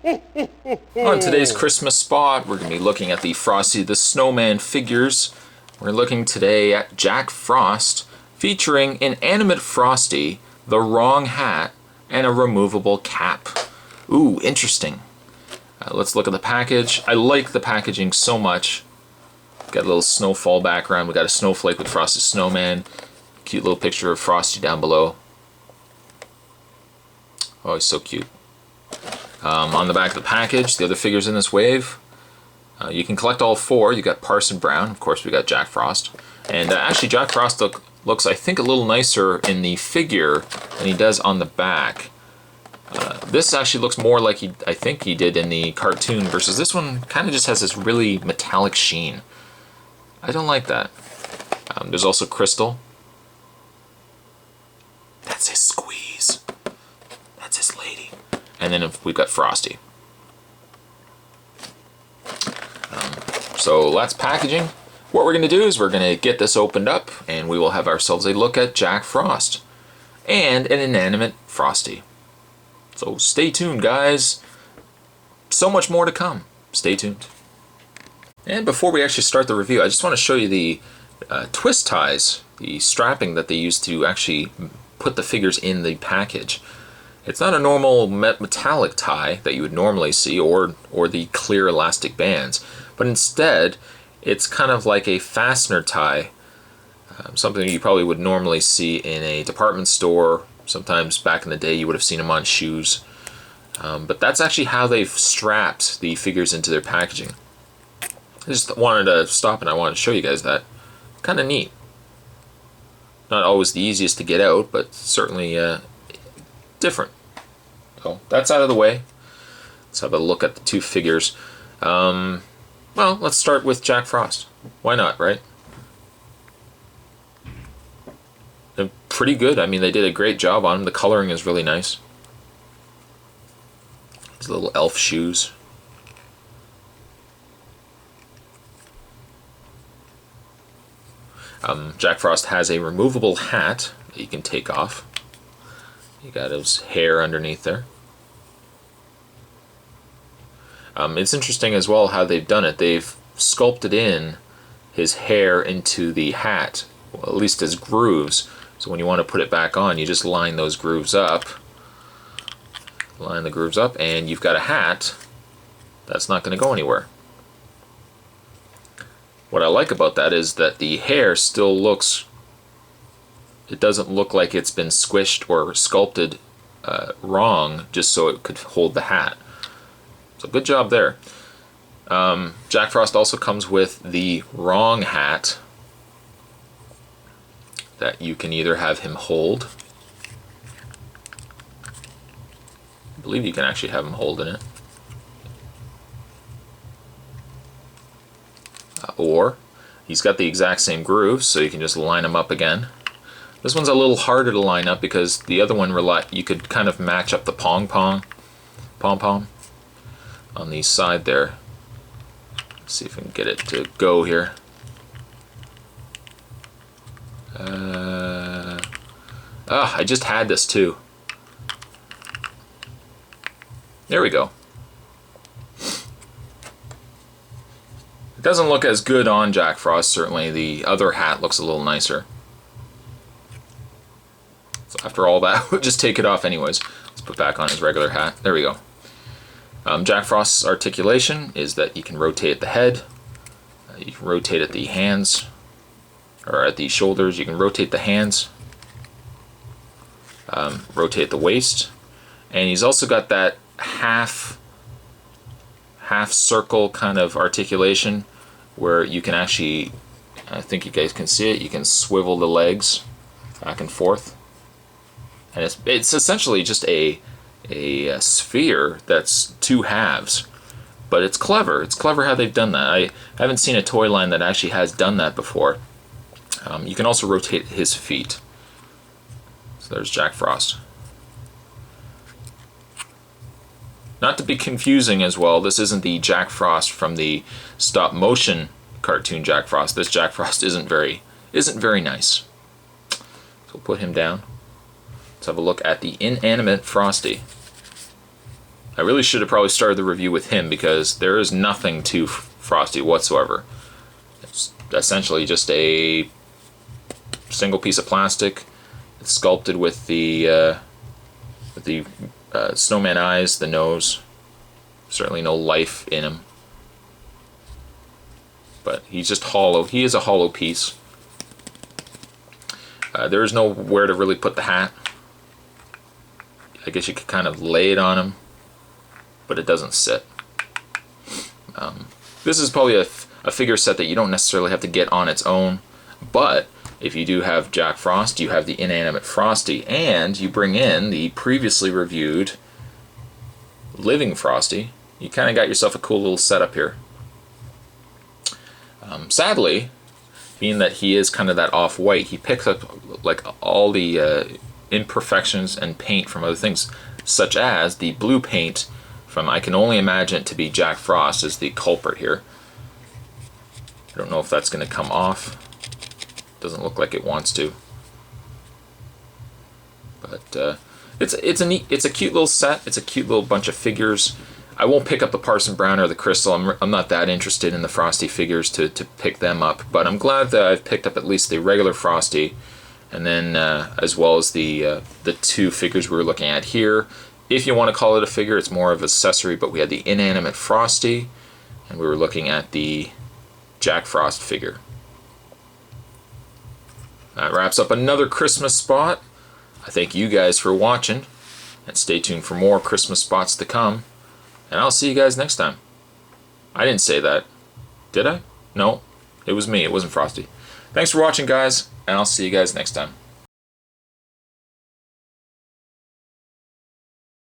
On today's Christmas spot, we're going to be looking at the Frosty the Snowman figures. We're looking today at Jack Frost, featuring an animate Frosty, the wrong hat, and a removable cap. Ooh, interesting. Let's look at the package. I like the packaging so much. Got a little snowfall background. We got a snowflake with Frosty the Snowman. Cute little picture of Frosty down below. Oh, he's so cute. On the back of the package, the other figures in this wave. You can collect all four. You got Parson Brown. Of course, we got Jack Frost. And actually, Jack Frost looks, I think, a little nicer in the figure than he does on the back. This actually looks more like I think he did in the cartoon, versus this one kind of just has this really metallic sheen. I don't like that. There's also Crystal. That's his squeeze. That's his lady. And then we've got Frosty. So that's packaging. What we're going to do is we're going to get this opened up, and we will have ourselves a look at Jack Frost and an inanimate Frosty. So stay tuned, guys. So much more to come. Stay tuned. And before we actually start the review, I just want to show you the twist ties, the strapping that they use to actually put the figures in the package. It's not a normal metallic tie that you would normally see, or the clear elastic bands, but instead it's kind of like a fastener tie, something you probably would normally see in a department store. Sometimes back in the day you would have seen them on shoes, but that's actually how they've strapped the figures into their packaging. I just wanted to stop and I wanted to show you guys that. Kind of neat. Not always the easiest to get out, but certainly different. So that's out of the way. Let's have a look at the two figures. Well, let's start with Jack Frost. Why not, right? They're pretty good. I mean, they did a great job on him. The coloring is really nice. His little elf shoes. Jack Frost has a removable hat that you can take off. You got his hair underneath there. It's interesting as well how they've done it. They've sculpted in his hair into the hat, well, at least as grooves. So when you want to put it back on, you just line those grooves up. Line the grooves up, and you've got a hat that's not going to go anywhere. What I like about that is that the hair still looks, it doesn't look like it's been squished or sculpted wrong just so it could hold the hat. So good job there. Jack Frost also comes with the wrong hat that you can either have him hold. I believe you can actually have him holding it. Or he's got the exact same grooves, so you can just line them up again. This one's a little harder to line up because the other one you could kind of match up the pom-pom on the side there. Let's see if we can get it to go here. I just had this too. There we go. It doesn't look as good on Jack Frost, certainly. The other hat looks a little nicer. So after all that, we'll just take it off anyways. Let's put back on his regular hat. There we go. Jack Frost's articulation is that you can rotate the head, you can rotate at the hands, or at the shoulders, you can rotate the hands, rotate the waist, and he's also got that half circle kind of articulation where you can actually, I think you guys can see it, you can swivel the legs back and forth, and it's essentially just a sphere that's two halves, but it's clever. It's clever how they've done that. I haven't seen a toy line that actually has done that before. You can also rotate his feet. So there's Jack Frost. Not to be confusing as well, this isn't the Jack Frost from the stop motion cartoon Jack Frost. This Jack Frost isn't very nice. So we'll put him down. Let's have a look at the inanimate Frosty. I really should have probably started the review with him because there is nothing to Frosty whatsoever. It's essentially just a single piece of plastic. It's sculpted with the snowman eyes, the nose. Certainly no life in him. But he's just hollow. He is a hollow piece. There is nowhere to really put the hat. I guess you could kind of lay it on him, but it doesn't sit. This is probably a figure set that you don't necessarily have to get on its own, but if you do have Jack Frost, you have the inanimate Frosty, and you bring in the previously reviewed living Frosty, you kind of got yourself a cool little setup here. Sadly, being that he is kind of that off-white, he picks up like all the imperfections and paint from other things, such as the blue paint from, I can only imagine it to be Jack Frost is the culprit here. I don't know if that's going to come off. Doesn't look like it wants to. But it's a cute little set. It's a cute little bunch of figures. I won't pick up the Parson Brown or the Crystal. I'm not that interested in the Frosty figures to pick them up. But I'm glad that I've picked up at least the regular Frosty, and then as well as the two figures we were looking at here. If you want to call it a figure, it's more of an accessory. But we had the inanimate Frosty, and we were looking at the Jack Frost figure. That wraps up another Christmas spot. I thank you guys for watching, and stay tuned for more Christmas spots to come. And I'll see you guys next time. I didn't say that. Did I? No, it was me. It wasn't Frosty. Thanks for watching, guys, and I'll see you guys next time.